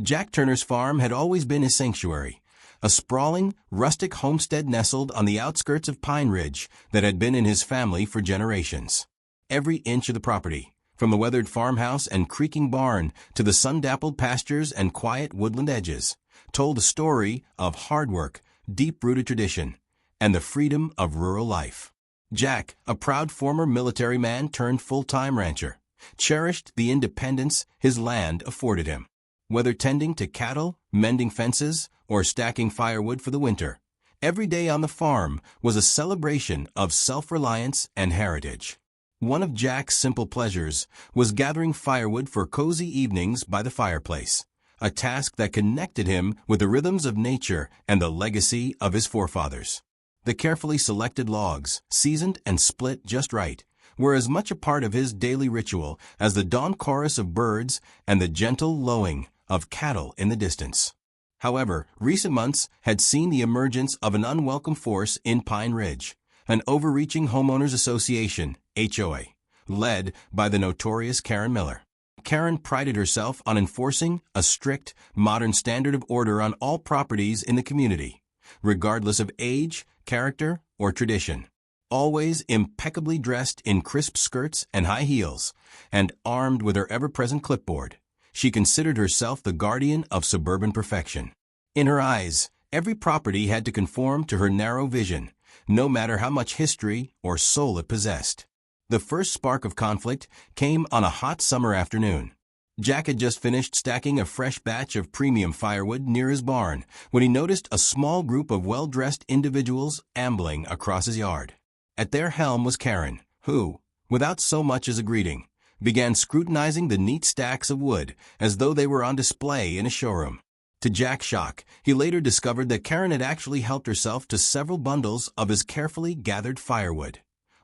Jack Turner's farm had always been his sanctuary, a sprawling, rustic homestead nestled on the outskirts of Pine Ridge that had been in his family for generations. Every inch of the property, from the weathered farmhouse and creaking barn to the sun-dappled pastures and quiet woodland edges, told a story of hard work, deep-rooted tradition, and the freedom of rural life. Jack, a proud former military man turned full-time rancher, cherished the independence his land afforded him. Whether tending to cattle, mending fences, or stacking firewood for the winter, every day on the farm was a celebration of self-reliance and heritage. One of Jack's simple pleasures was gathering firewood for cozy evenings by the fireplace, a task that connected him with the rhythms of nature and the legacy of his forefathers. The carefully selected logs, seasoned and split just right, were as much a part of his daily ritual as the dawn chorus of birds and the gentle lowing of cattle in the distance. However, recent months had seen the emergence of an unwelcome force in Pine Ridge, an overreaching homeowners association, HOA, led by the notorious Kerren Miller. Kerren prided herself on enforcing a strict, modern standard of order on all properties in the community, regardless of age, character, or tradition. Always impeccably dressed in crisp skirts and high heels, and armed with her ever-present clipboard, she considered herself the guardian of suburban perfection. In her eyes, every property had to conform to her narrow vision, no matter how much history or soul it possessed. The first spark of conflict came on a hot summer afternoon. Jack had just finished stacking a fresh batch of premium firewood near his barn when he noticed a small group of well-dressed individuals ambling across his yard. At their helm was Kerren, who, without so much as a greeting, began scrutinizing the neat stacks of wood as though they were on display in a showroom. To Jack's shock, he later discovered that Kerren had actually helped herself to several bundles of his carefully gathered firewood,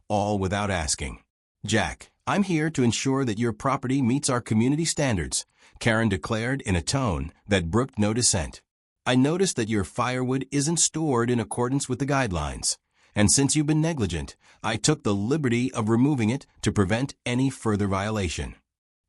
all without asking. "Jack, I'm here to ensure that your property meets our community standards," Kerren declared in a tone that brooked no dissent. "I noticed that your firewood isn't stored in accordance with the guidelines, and since you've been negligent, I took the liberty of removing it to prevent any further violation."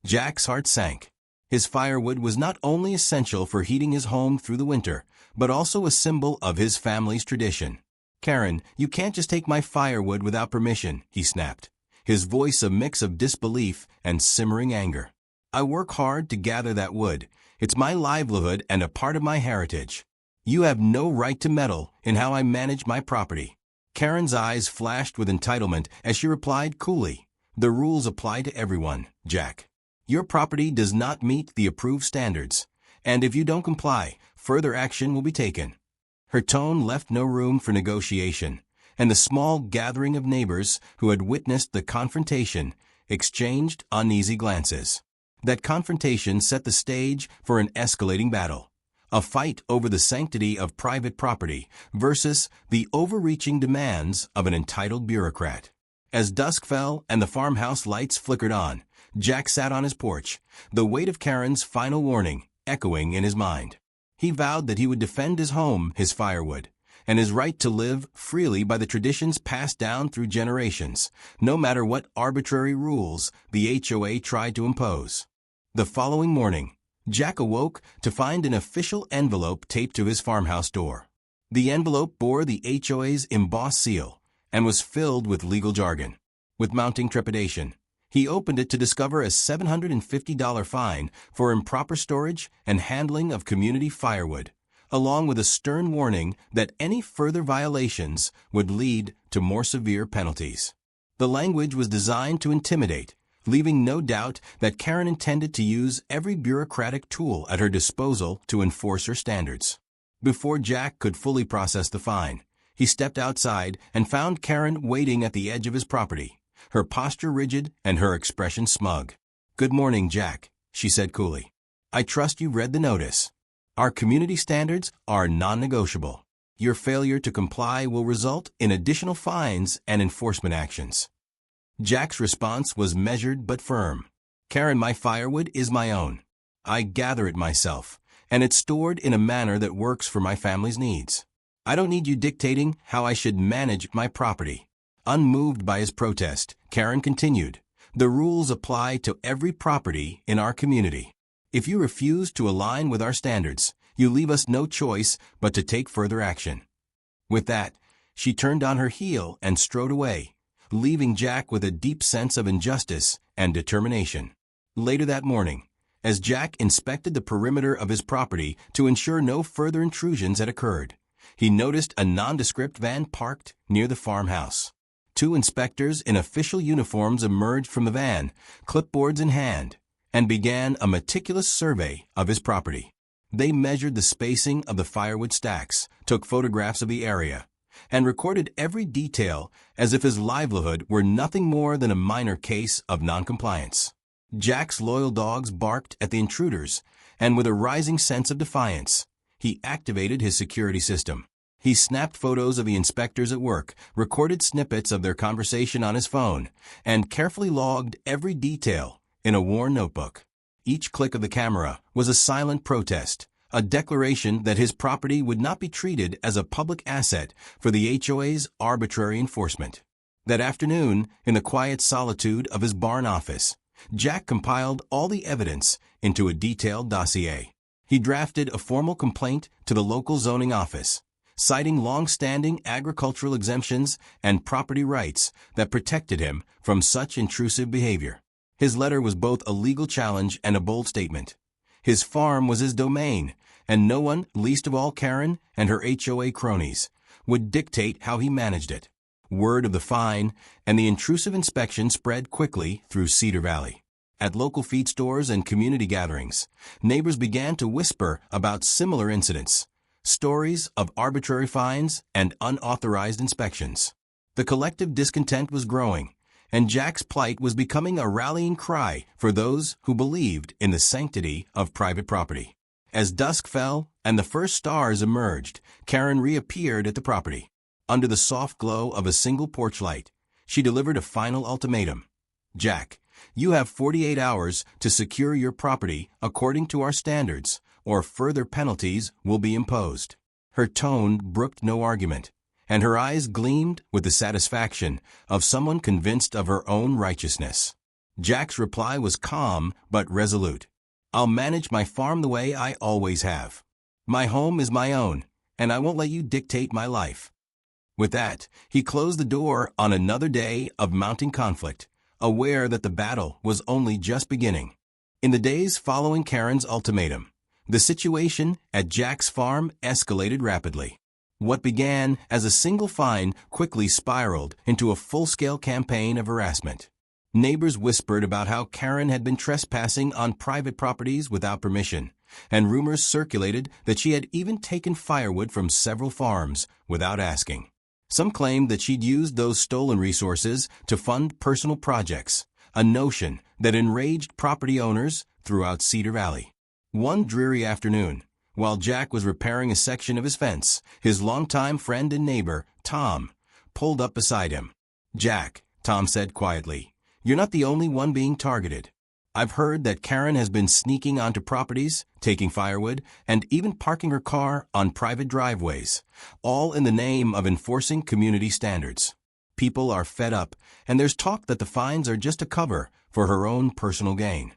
Jack's heart sank. His firewood was not only essential for heating his home through the winter, but also a symbol of his family's tradition. "Kerren, you can't just take my firewood without permission," he snapped, his voice a mix of disbelief and simmering anger. "I work hard to gather that wood. It's my livelihood and a part of my heritage. You have no right to meddle in how I manage my property." Kerren's eyes flashed with entitlement as she replied coolly, "The rules apply to everyone, Jack. Your property does not meet the approved standards, and if you don't comply, further action will be taken." Her tone left no room for negotiation, and the small gathering of neighbors who had witnessed the confrontation exchanged uneasy glances. That confrontation set the stage for an escalating battle, a fight over the sanctity of private property versus the overreaching demands of an entitled bureaucrat. As dusk fell and the farmhouse lights flickered on, Jack sat on his porch, the weight of Kerren's final warning echoing in his mind. He vowed that he would defend his home, his firewood, and his right to live freely by the traditions passed down through generations, no matter what arbitrary rules the HOA tried to impose. The following morning, Jack awoke to find an official envelope taped to his farmhouse door. The envelope bore the HOA's embossed seal and was filled with legal jargon. With mounting trepidation, he opened it to discover a $750 fine for improper storage and handling of community firewood, along with a stern warning that any further violations would lead to more severe penalties. The language was designed to intimidate, leaving no doubt that Kerren intended to use every bureaucratic tool at her disposal to enforce her standards. Before Jack could fully process the fine, he stepped outside and found Kerren waiting at the edge of his property, her posture rigid and her expression smug. "Good morning, Jack," she said coolly. "I trust you read the notice. Our community standards are non-negotiable. Your failure to comply will result in additional fines and enforcement actions." Jack's response was measured but firm. "Kerren, my firewood is my own. I gather it myself, and it's stored in a manner that works for my family's needs. I don't need you dictating how I should manage my property." Unmoved by his protest, Kerren continued, "The rules apply to every property in our community. If you refuse to align with our standards, you leave us no choice but to take further action." With that, she turned on her heel and strode away, leaving Jack with a deep sense of injustice and determination. Later that morning, as Jack inspected the perimeter of his property to ensure no further intrusions had occurred, he noticed a nondescript van parked near the farmhouse. Two inspectors in official uniforms emerged from the van, clipboards in hand, and began a meticulous survey of his property. They measured the spacing of the firewood stacks, took photographs of the area, and recorded every detail as if his livelihood were nothing more than a minor case of noncompliance. Jack's loyal dogs barked at the intruders, and with a rising sense of defiance, he activated his security system. He snapped photos of the inspectors at work, recorded snippets of their conversation on his phone, and carefully logged every detail in a worn notebook. Each click of the camera was a silent protest, a declaration that his property would not be treated as a public asset for the HOA's arbitrary enforcement. That afternoon, in the quiet solitude of his barn office, Jack compiled all the evidence into a detailed dossier. He drafted a formal complaint to the local zoning office, citing long-standing agricultural exemptions and property rights that protected him from such intrusive behavior. His letter was both a legal challenge and a bold statement. His farm was his domain, and no one, least of all Kerren and her HOA cronies, would dictate how he managed it. Word of the fine and the intrusive inspection spread quickly through Cedar Valley. At local feed stores and community gatherings, neighbors began to whisper about similar incidents, stories of arbitrary fines and unauthorized inspections. The collective discontent was growing, and Jack's plight was becoming a rallying cry for those who believed in the sanctity of private property. As dusk fell and the first stars emerged, Kerren reappeared at the property. Under the soft glow of a single porch light, she delivered a final ultimatum. "Jack, you have 48 hours to secure your property according to our standards, or further penalties will be imposed." Her tone brooked no argument, and her eyes gleamed with the satisfaction of someone convinced of her own righteousness. Jack's reply was calm but resolute. "I'll manage my farm the way I always have. My home is my own, and I won't let you dictate my life." With that, he closed the door on another day of mounting conflict, aware that the battle was only just beginning. In the days following Kerren's ultimatum, the situation at Jack's farm escalated rapidly. What began as a single fine quickly spiraled into a full-scale campaign of harassment. Neighbors whispered about how Kerren had been trespassing on private properties without permission, and rumors circulated that she had even taken firewood from several farms without asking. Some claimed that she'd used those stolen resources to fund personal projects, a notion that enraged property owners throughout Cedar Valley. One dreary afternoon, while Jack was repairing a section of his fence, his longtime friend and neighbor, Tom, pulled up beside him. "Jack," Tom said quietly, "you're not the only one being targeted. I've heard that Kerren has been sneaking onto properties, taking firewood, and even parking her car on private driveways, all in the name of enforcing community standards. People are fed up, and there's talk that the fines are just a cover for her own personal gain."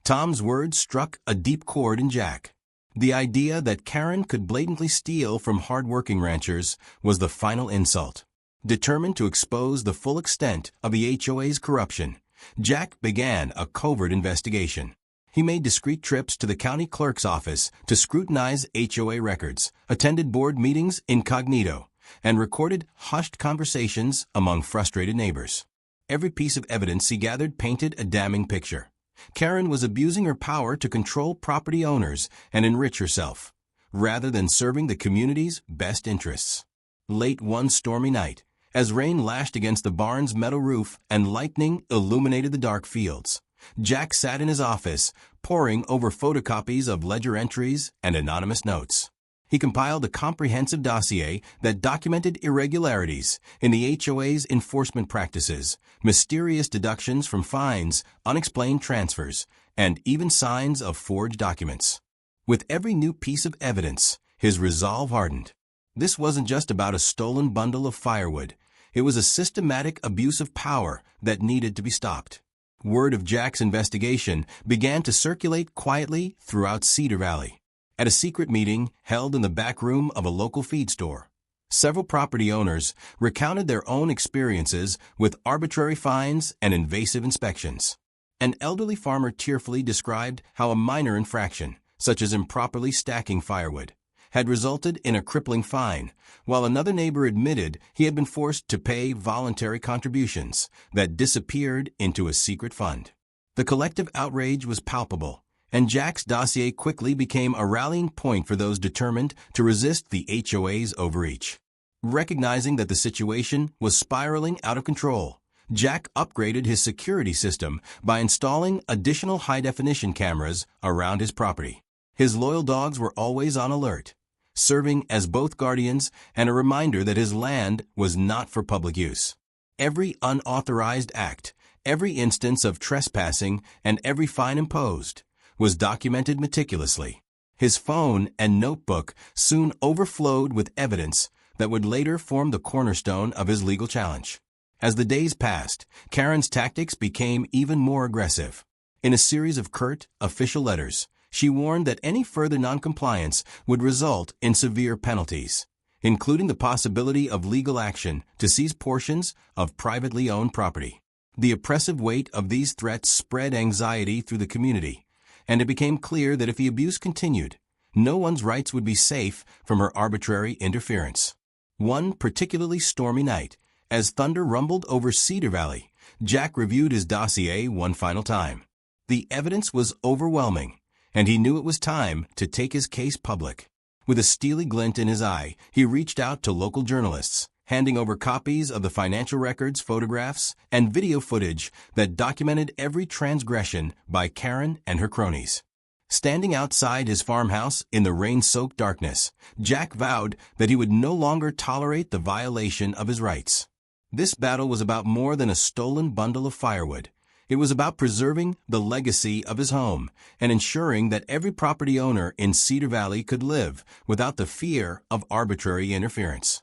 Tom's words struck a deep chord in Jack. The idea that Kerren could blatantly steal from hard-working ranchers was the final insult. Determined to expose the full extent of the HOA's corruption, Jack began a covert investigation. He made discreet trips to the county clerk's office to scrutinize HOA records, attended board meetings incognito, and recorded hushed conversations among frustrated neighbors. Every piece of evidence he gathered painted a damning picture. Kerren was abusing her power to control property owners and enrich herself, rather than serving the community's best interests. Late one stormy night, as rain lashed against the barn's metal roof and lightning illuminated the dark fields, Jack sat in his office, poring over photocopies of ledger entries and anonymous notes. He compiled a comprehensive dossier that documented irregularities in the HOA's enforcement practices, mysterious deductions from fines, unexplained transfers, and even signs of forged documents. With every new piece of evidence, his resolve hardened. This wasn't just about a stolen bundle of firewood. It was a systematic abuse of power that needed to be stopped. Word of Jack's investigation began to circulate quietly throughout Cedar Valley. At a secret meeting held in the back room of a local feed store, several property owners recounted their own experiences with arbitrary fines and invasive inspections. An elderly farmer tearfully described how a minor infraction, such as improperly stacking firewood, had resulted in a crippling fine, while another neighbor admitted he had been forced to pay voluntary contributions that disappeared into a secret fund. The collective outrage was palpable, and Jack's dossier quickly became a rallying point for those determined to resist the HOA's overreach. Recognizing that the situation was spiraling out of control, Jack upgraded his security system by installing additional high-definition cameras around his property. His loyal dogs were always on alert, serving as both guardians and a reminder that his land was not for public use. Every unauthorized act, every instance of trespassing, and every fine imposed was documented meticulously. His phone and notebook soon overflowed with evidence that would later form the cornerstone of his legal challenge. As the days passed, Kerren's tactics became even more aggressive. In a series of curt, official letters, she warned that any further noncompliance would result in severe penalties, including the possibility of legal action to seize portions of privately owned property. The oppressive weight of these threats spread anxiety through the community, and it became clear that if the abuse continued, no one's rights would be safe from her arbitrary interference. One particularly stormy night, as thunder rumbled over Cedar Valley, Jack reviewed his dossier one final time. The evidence was overwhelming, and he knew it was time to take his case public. With a steely glint in his eye, he reached out to local journalists, handing over copies of the financial records, photographs, and video footage that documented every transgression by Kerren and her cronies. Standing outside his farmhouse in the rain-soaked darkness, Jack vowed that he would no longer tolerate the violation of his rights. This battle was about more than a stolen bundle of firewood. It was about preserving the legacy of his home and ensuring that every property owner in Cedar Valley could live without the fear of arbitrary interference.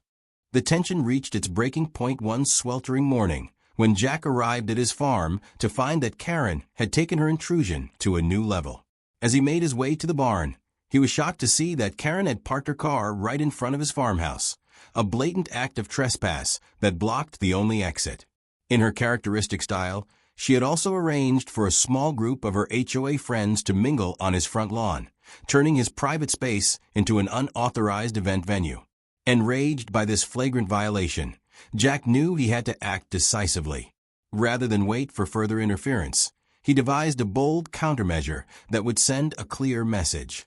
The tension reached its breaking point one sweltering morning when Jack arrived at his farm to find that Kerren had taken her intrusion to a new level. As he made his way to the barn, he was shocked to see that Kerren had parked her car right in front of his farmhouse, a blatant act of trespass that blocked the only exit. In her characteristic style, she had also arranged for a small group of her HOA friends to mingle on his front lawn, turning his private space into an unauthorized event venue. Enraged by this flagrant violation, Jack knew he had to act decisively. Rather than wait for further interference, he devised a bold countermeasure that would send a clear message.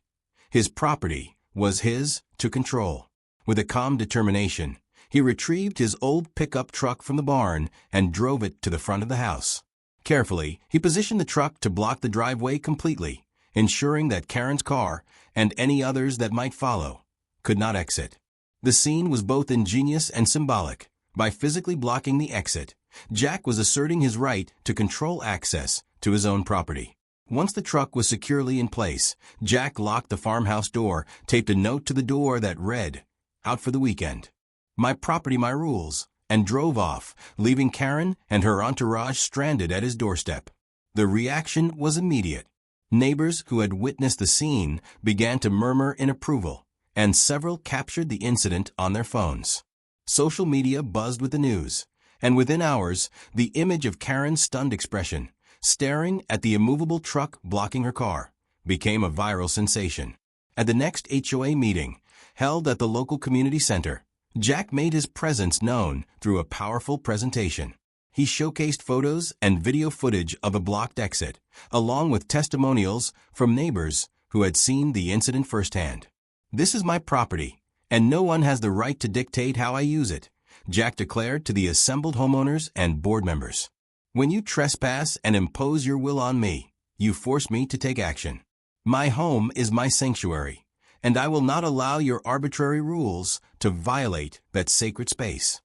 His property was his to control. With a calm determination, he retrieved his old pickup truck from the barn and drove it to the front of the house. Carefully, he positioned the truck to block the driveway completely, ensuring that Kerren's car, and any others that might follow, could not exit. The scene was both ingenious and symbolic. By physically blocking the exit, Jack was asserting his right to control access to his own property. Once the truck was securely in place, Jack locked the farmhouse door, taped a note to the door that read, "Out for the weekend. My property, my rules," and drove off, leaving Kerren and her entourage stranded at his doorstep. The reaction was immediate. Neighbors who had witnessed the scene began to murmur in approval, and several captured the incident on their phones. Social media buzzed with the news, and within hours, the image of Kerren's stunned expression, staring at the immovable truck blocking her car, became a viral sensation. At the next HOA meeting, held at the local community center, Jack made his presence known through a powerful presentation. He showcased photos and video footage of a blocked exit, along with testimonials from neighbors who had seen the incident firsthand. "This is my property, and no one has the right to dictate how I use it," Jack declared to the assembled homeowners and board members. "When you trespass and impose your will on me, you force me to take action. My home is my sanctuary, and I will not allow your arbitrary rules to violate that sacred space."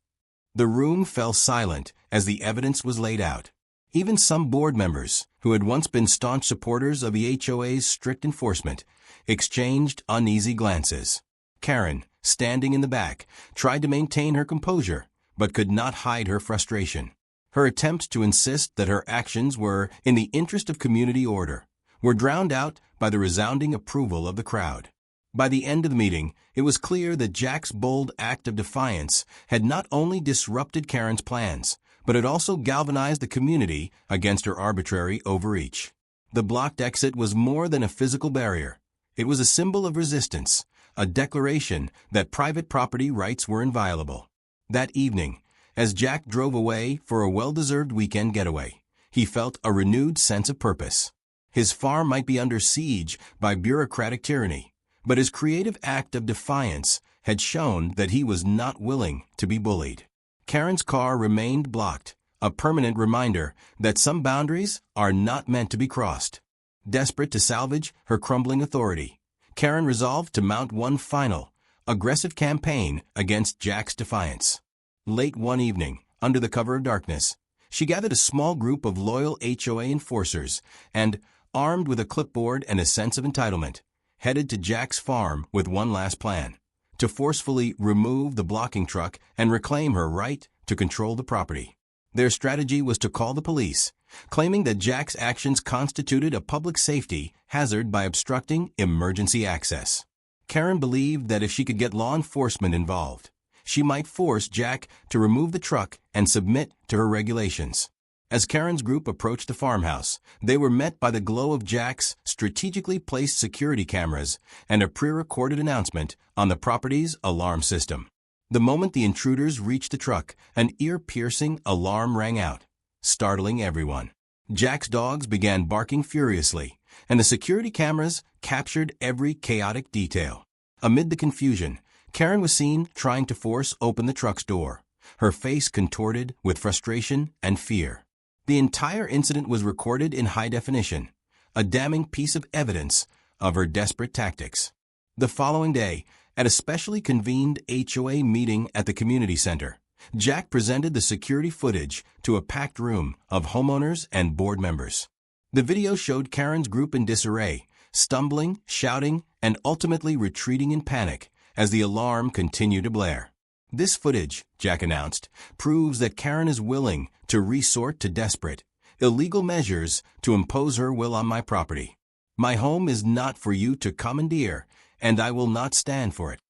The room fell silent as the evidence was laid out. Even some board members, who had once been staunch supporters of the HOA's strict enforcement, exchanged uneasy glances. Kerren, standing in the back, tried to maintain her composure, but could not hide her frustration. Her attempts to insist that her actions were in the interest of community order were drowned out by the resounding approval of the crowd. By the end of the meeting, it was clear that Jack's bold act of defiance had not only disrupted Kerren's plans, but had also galvanized the community against her arbitrary overreach. The blocked exit was more than a physical barrier. It was a symbol of resistance, a declaration that private property rights were inviolable. That evening, as Jack drove away for a well-deserved weekend getaway, he felt a renewed sense of purpose. His farm might be under siege by bureaucratic tyranny, but his creative act of defiance had shown that he was not willing to be bullied. Kerren's car remained blocked, a permanent reminder that some boundaries are not meant to be crossed. Desperate to salvage her crumbling authority, Kerren resolved to mount one final, aggressive campaign against Jack's defiance. Late one evening, under the cover of darkness, she gathered a small group of loyal HOA enforcers and, armed with a clipboard and a sense of entitlement, headed to Jack's farm with one last plan: to forcefully remove the blocking truck and reclaim her right to control the property. Their strategy was to call the police, claiming that Jack's actions constituted a public safety hazard by obstructing emergency access. Kerren believed that if she could get law enforcement involved, she might force Jack to remove the truck and submit to her regulations. As Kerren's group approached the farmhouse, they were met by the glow of Jack's strategically placed security cameras and a pre-recorded announcement on the property's alarm system. The moment the intruders reached the truck, an ear-piercing alarm rang out, startling everyone. Jack's dogs began barking furiously, and the security cameras captured every chaotic detail. Amid the confusion, Kerren was seen trying to force open the truck's door, her face contorted with frustration and fear. The entire incident was recorded in high definition, a damning piece of evidence of her desperate tactics. The following day, at a specially convened HOA meeting at the community center, Jack presented the security footage to a packed room of homeowners and board members. The video showed Kerren's group in disarray, stumbling, shouting, and ultimately retreating in panic as the alarm continued to blare. "This footage," Jack announced, "proves that Kerren is willing to resort to desperate, illegal measures to impose her will on my property. My home is not for you to commandeer, and I will not stand for it."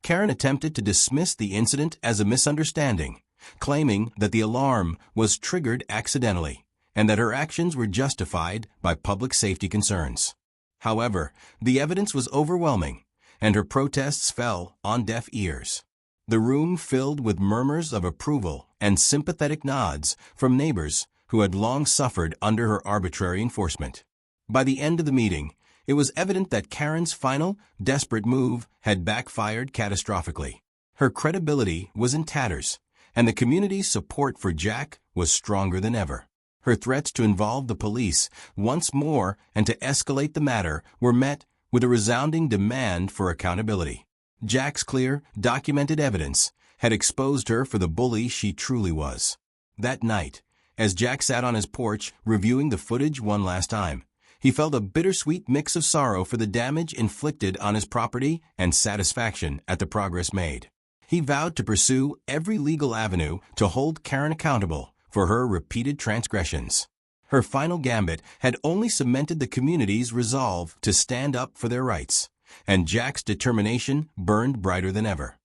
Kerren attempted to dismiss the incident as a misunderstanding, claiming that the alarm was triggered accidentally and that her actions were justified by public safety concerns. However, the evidence was overwhelming, and her protests fell on deaf ears. The room filled with murmurs of approval and sympathetic nods from neighbors who had long suffered under her arbitrary enforcement. By the end of the meeting, it was evident that Kerren's final, desperate move had backfired catastrophically. Her credibility was in tatters, and the community's support for Jack was stronger than ever. Her threats to involve the police once more and to escalate the matter were met with a resounding demand for accountability. Jack's clear, documented evidence had exposed her for the bully she truly was. That night, as Jack sat on his porch reviewing the footage one last time, he felt a bittersweet mix of sorrow for the damage inflicted on his property and satisfaction at the progress made. He vowed to pursue every legal avenue to hold Kerren accountable for her repeated transgressions. Her final gambit had only cemented the community's resolve to stand up for their rights, and Jack's determination burned brighter than ever.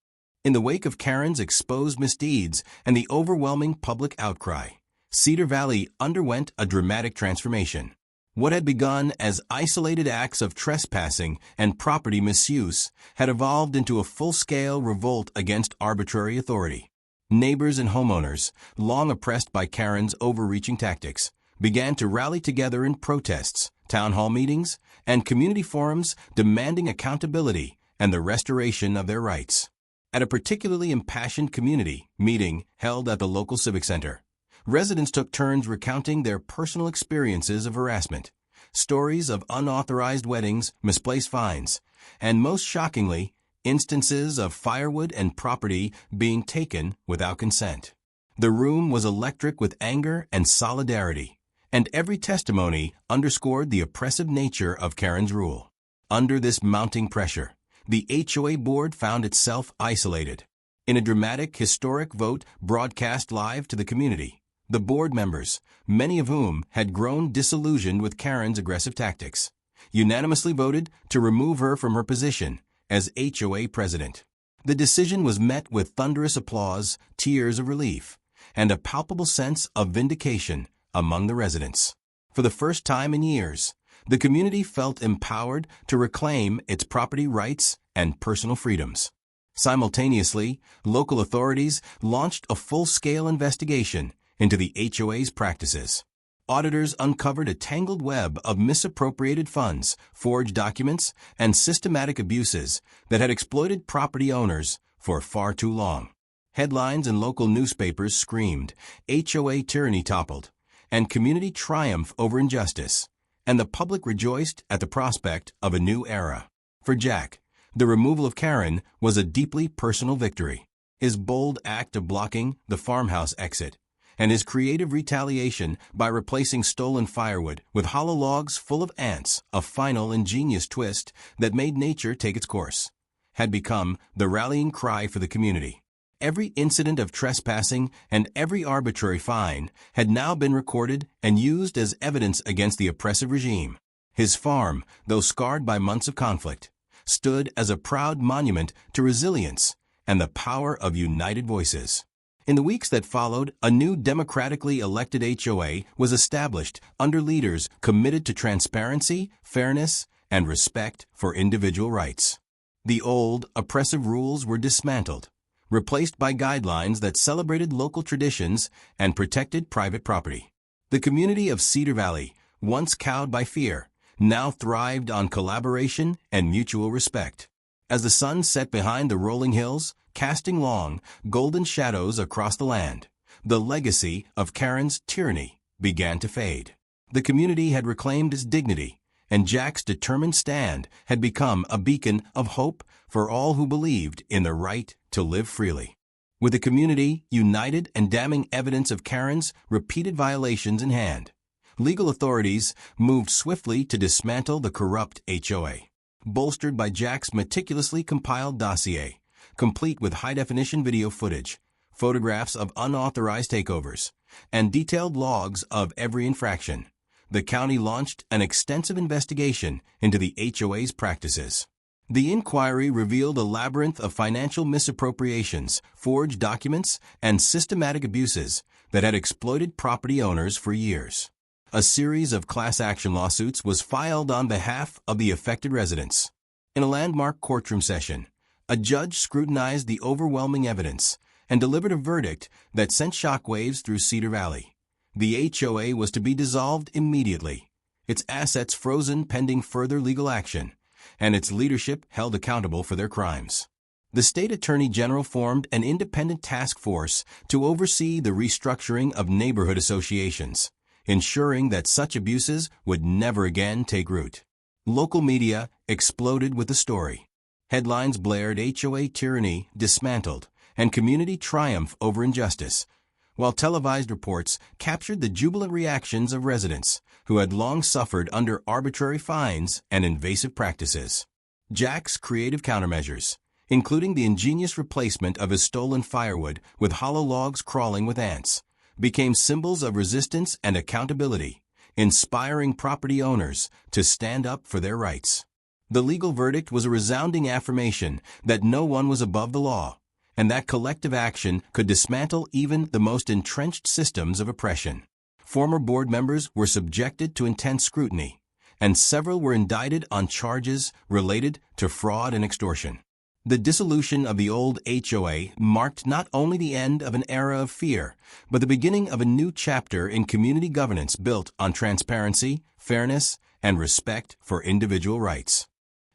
In the wake of Kerren's exposed misdeeds and the overwhelming public outcry, Cedar Valley underwent a dramatic transformation. What had begun as isolated acts of trespassing and property misuse had evolved into a full-scale revolt against arbitrary authority. Neighbors and homeowners, long oppressed by Kerren's overreaching tactics, began to rally together in protests, town hall meetings, and community forums demanding accountability and the restoration of their rights. At a particularly impassioned community meeting held at the local civic center, residents took turns recounting their personal experiences of harassment, stories of unauthorized weddings, misplaced fines, and most shockingly, instances of firewood and property being taken without consent. The room was electric with anger and solidarity, and every testimony underscored the oppressive nature of Kerren's rule. Under this mounting pressure, the HOA board found itself isolated. In a dramatic, historic vote broadcast live to the community, The board members, many of whom had grown disillusioned with Kerren's aggressive tactics, unanimously voted to remove her from her position as HOA president. The decision was met with thunderous applause, tears of relief, and a palpable sense of vindication among the residents. For the first time in years, the community felt empowered to reclaim its property rights and personal freedoms. Simultaneously, local authorities launched a full-scale investigation into the HOA's practices. Auditors uncovered a tangled web of misappropriated funds, forged documents, and systematic abuses that had exploited property owners for far too long. Headlines in local newspapers screamed, "HOA tyranny toppled," and "community triumph over injustice," and the public rejoiced at the prospect of a new era. For Jack, the removal of Kerren was a deeply personal victory. His bold act of blocking the farmhouse exit, and his creative retaliation by replacing stolen firewood with hollow logs full of ants, a final ingenious twist that made nature take its course, had become the rallying cry for the community. Every incident of trespassing and every arbitrary fine had now been recorded and used as evidence against the oppressive regime. His farm, though scarred by months of conflict, stood as a proud monument to resilience and the power of united voices. In the weeks that followed, a new democratically elected HOA was established under leaders committed to transparency, fairness, and respect for individual rights. The old, oppressive rules were dismantled, replaced by guidelines that celebrated local traditions and protected private property. The community of Cedar Valley, once cowed by fear, now thrived on collaboration and mutual respect. As the sun set behind the rolling hills, casting long, golden shadows across the land, the legacy of Kerren's tyranny began to fade. The community had reclaimed its dignity, and Jack's determined stand had become a beacon of hope for all who believed in the right to live freely. With the community united and damning evidence of Kerren's repeated violations in hand, legal authorities moved swiftly to dismantle the corrupt HOA. Bolstered by Jack's meticulously compiled dossier, complete with high-definition video footage, photographs of unauthorized takeovers, and detailed logs of every infraction, the county launched an extensive investigation into the HOA's practices. The inquiry revealed a labyrinth of financial misappropriations, forged documents, and systematic abuses that had exploited property owners for years. A series of class action lawsuits was filed on behalf of the affected residents. In a landmark courtroom session, a judge scrutinized the overwhelming evidence and delivered a verdict that sent shockwaves through Cedar Valley. The HOA was to be dissolved immediately, its assets frozen pending further legal action, and its leadership held accountable for their crimes. The state attorney general formed an independent task force to oversee the restructuring of neighborhood associations, ensuring that such abuses would never again take root. Local media exploded with the story. Headlines blared HOA tyranny dismantled and community triumph over injustice, while televised reports captured the jubilant reactions of residents who had long suffered under arbitrary fines and invasive practices. Jack's creative countermeasures, including the ingenious replacement of his stolen firewood with hollow logs crawling with ants, became symbols of resistance and accountability, inspiring property owners to stand up for their rights. The legal verdict was a resounding affirmation that no one was above the law, and that collective action could dismantle even the most entrenched systems of oppression. Former board members were subjected to intense scrutiny, and several were indicted on charges related to fraud and extortion. The dissolution of the old HOA marked not only the end of an era of fear, but the beginning of a new chapter in community governance built on transparency, fairness, and respect for individual rights.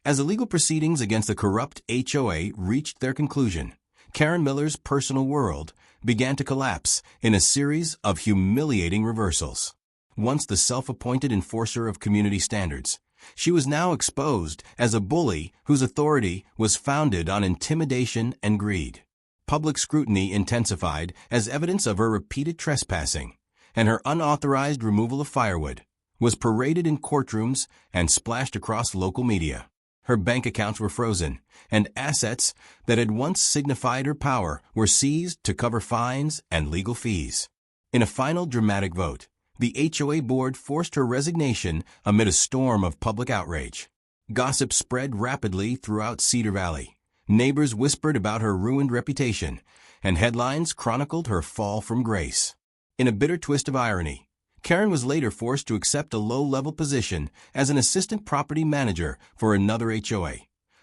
As the legal proceedings against the corrupt HOA reached their conclusion, Kerren Miller's personal world began to collapse in a series of humiliating reversals. Once the self-appointed enforcer of community standards, she was now exposed as a bully whose authority was founded on intimidation and greed. Public scrutiny intensified as evidence of her repeated trespassing, and her unauthorized removal of firewood was paraded in courtrooms and splashed across local media. Her bank accounts were frozen, and assets that had once signified her power were seized to cover fines and legal fees. In a final dramatic vote, the HOA board forced her resignation amid a storm of public outrage. Gossip spread rapidly throughout Cedar Valley. Neighbors whispered about her ruined reputation, and headlines chronicled her fall from grace. In a bitter twist of irony, Kerren was later forced to accept a low-level position as an assistant property manager for another HOA,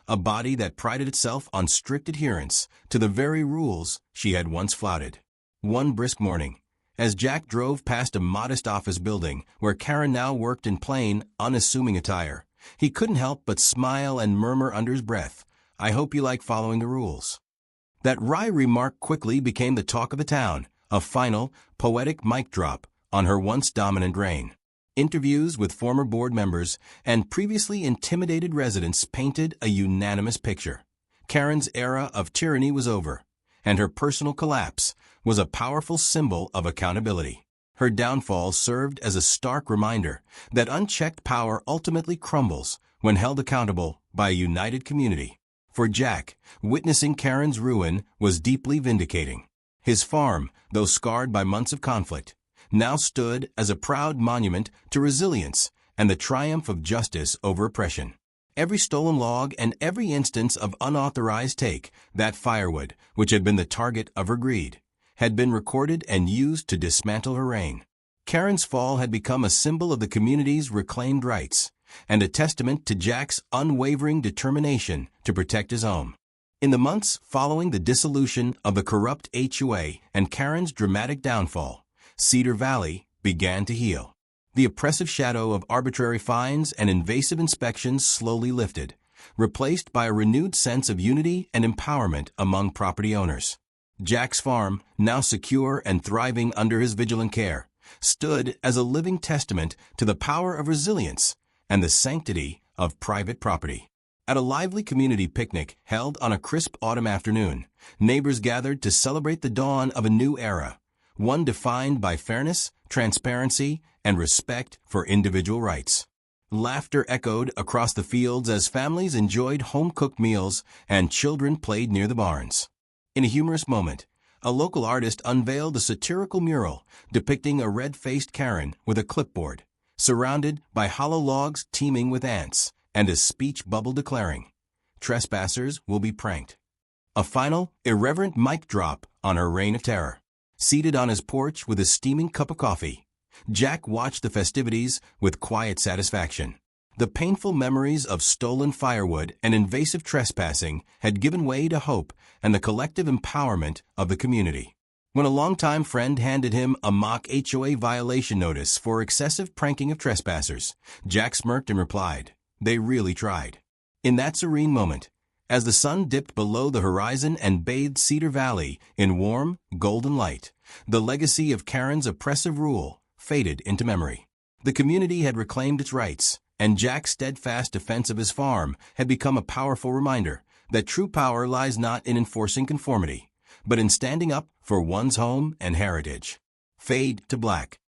a body that prided itself on strict adherence to the very rules she had once flouted. One brisk morning, as Jack drove past a modest office building where Kerren now worked in plain, unassuming attire, he couldn't help but smile and murmur under his breath, "I hope you like following the rules." That wry remark quickly became the talk of the town, a final, poetic mic drop on her once dominant reign. Interviews with former board members and previously intimidated residents painted a unanimous picture. Kerren's era of tyranny was over, and her personal collapse was a powerful symbol of accountability. Her downfall served as a stark reminder that unchecked power ultimately crumbles when held accountable by a united community. For Jack, witnessing Kerren's ruin was deeply vindicating. His farm, though scarred by months of conflict, now stood as a proud monument to resilience and the triumph of justice over oppression. Every stolen log and every instance of unauthorized take, that firewood, which had been the target of her greed, had been recorded and used to dismantle her reign. Kerren's fall had become a symbol of the community's reclaimed rights, and a testament to Jack's unwavering determination to protect his home. In the months following the dissolution of the corrupt HOA and Kerren's dramatic downfall, Cedar Valley began to heal. The oppressive shadow of arbitrary fines and invasive inspections slowly lifted, replaced by a renewed sense of unity and empowerment among property owners. Jack's farm, now secure and thriving under his vigilant care, stood as a living testament to the power of resilience and the sanctity of private property. At a lively community picnic held on a crisp autumn afternoon, neighbors gathered to celebrate the dawn of a new era, one defined by fairness, transparency, and respect for individual rights. Laughter echoed across the fields as families enjoyed home-cooked meals and children played near the barns. In a humorous moment, a local artist unveiled a satirical mural depicting a red-faced Kerren with a clipboard, surrounded by hollow logs teeming with ants, and a speech bubble declaring, "Trespassers will be pranked." A final, irreverent mic drop on her reign of terror. Seated on his porch with a steaming cup of coffee, Jack watched the festivities with quiet satisfaction. The painful memories of stolen firewood and invasive trespassing had given way to hope and the collective empowerment of the community. When a longtime friend handed him a mock HOA violation notice for excessive pranking of trespassers, Jack smirked and replied, "They really tried." In that serene moment, as the sun dipped below the horizon and bathed Cedar Valley in warm, golden light, the legacy of Kerren's oppressive rule faded into memory. The community had reclaimed its rights, and Jack's steadfast defense of his farm had become a powerful reminder that true power lies not in enforcing conformity, but in standing up for one's home and heritage. Fade to black.